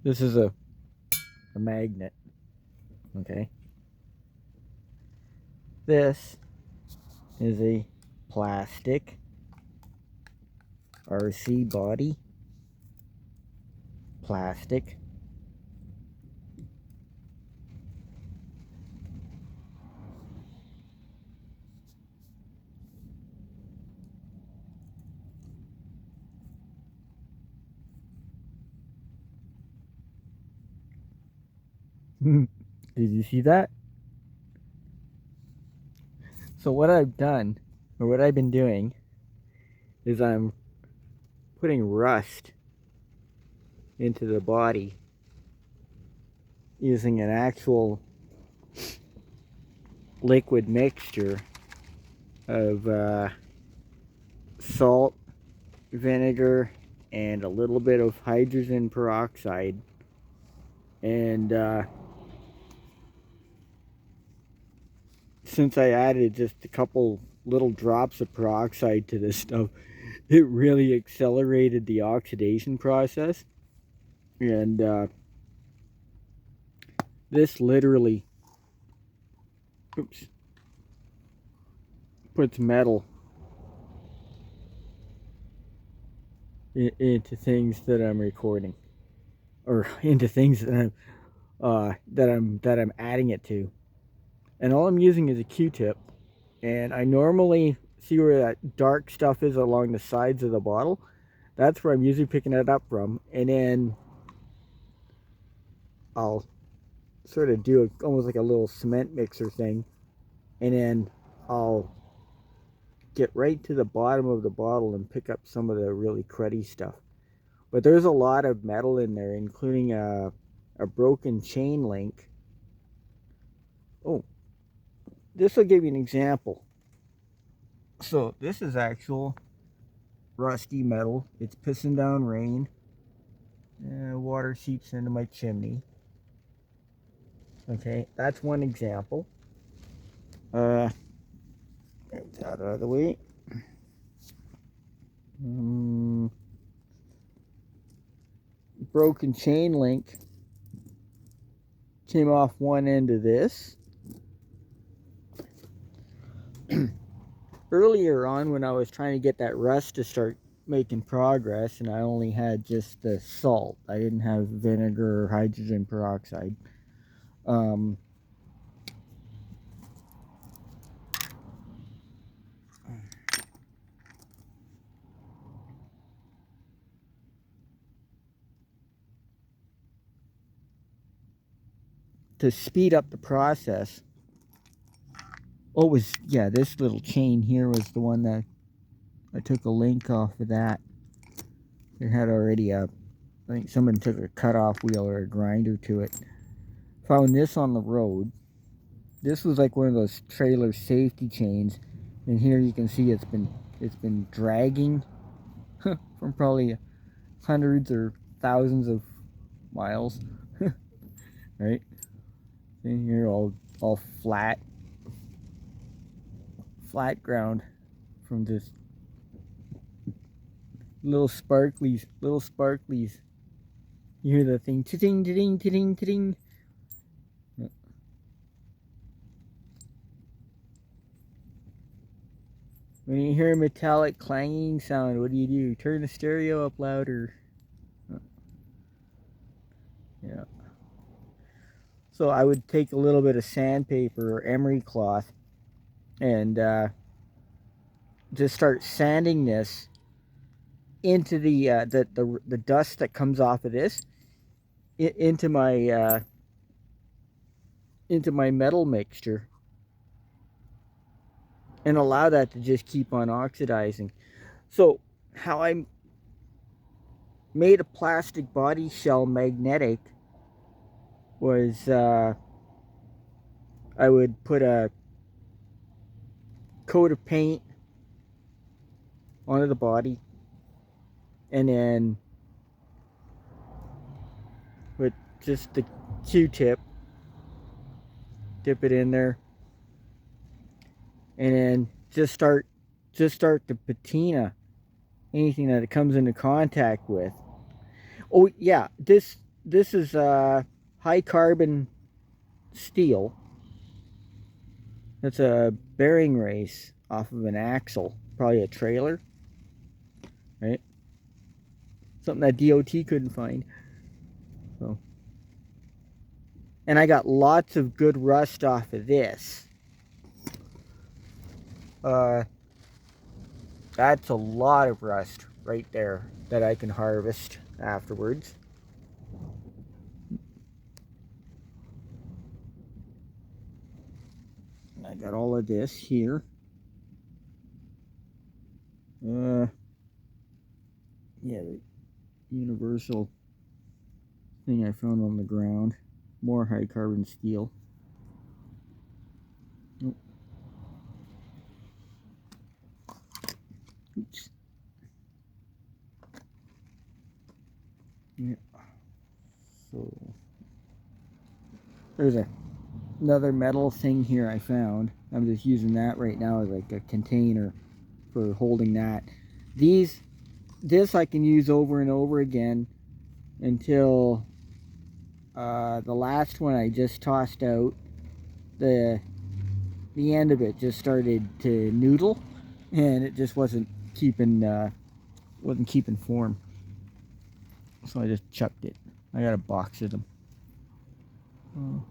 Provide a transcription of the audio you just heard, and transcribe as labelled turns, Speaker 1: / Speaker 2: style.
Speaker 1: This is a magnet, okay? This is a plastic RC body, plastic. Did you see that? So what I've done, or what I've been doing, is I'm putting rust into the body using an actual liquid mixture of salt, vinegar, and a little bit of hydrogen peroxide. And since I added just a couple little drops of peroxide to this stuff, it really accelerated the oxidation process. And this literally, oops, puts metal into things that I'm recording, or into things that I'm adding it to. And all I'm using is a Q-tip, and I normally see where that dark stuff is along the sides of the bottle. That's where I'm usually picking it up from, and then I'll sort of do almost like a little cement mixer thing, and then I'll get right to the bottom of the bottle and pick up some of the really cruddy stuff. But there's a lot of metal in there, including a broken chain link. Oh, this will give you an example. So this is actual rusty metal. It's pissing down rain. Water seeps into my chimney. Okay, that's one example. Get that out of the way. Broken chain link came off one end of this. Earlier on, when I was trying to get that rust to start making progress, and I only had just the salt, I didn't have vinegar or hydrogen peroxide. To speed up the process, this little chain here was the one that I took a link off of that. It had already I think someone took a cutoff wheel or a grinder to it. Found this on the road. This was like one of those trailer safety chains, and here you can see it's been dragging from probably hundreds or thousands of miles. Right? See here, all flat ground from just little sparklies. You hear the thing, ting, ting, ting, ting. When you hear a metallic clanging sound, what do? Turn the stereo up louder. Yeah. So I would take a little bit of sandpaper or emery cloth and just start sanding this into the dust that comes off of this into my metal mixture, and allow that to just keep on oxidizing. So how I made a plastic body shell magnetic was I would put a coat of paint onto the body, and then with just the Q-tip, dip it in there, and then just start to patina anything that it comes into contact with. Oh yeah, this this is high carbon steel. That's a bearing race off of an axle, probably a trailer, right? Something that DOT couldn't find. So, and I got lots of good rust off of this. That's a lot of rust right there that I can harvest afterwards. And I got all of this here. Yeah, the universal thing I found on the ground. More high carbon steel. Oh. Oops. Yeah. So there's another metal thing here I found. I'm just using that right now as like a container for holding that. This I can use over and over again until the last one I just tossed out. The end of it just started to noodle, and it just wasn't keeping form. So I just chucked it. I got a box of them. Oh.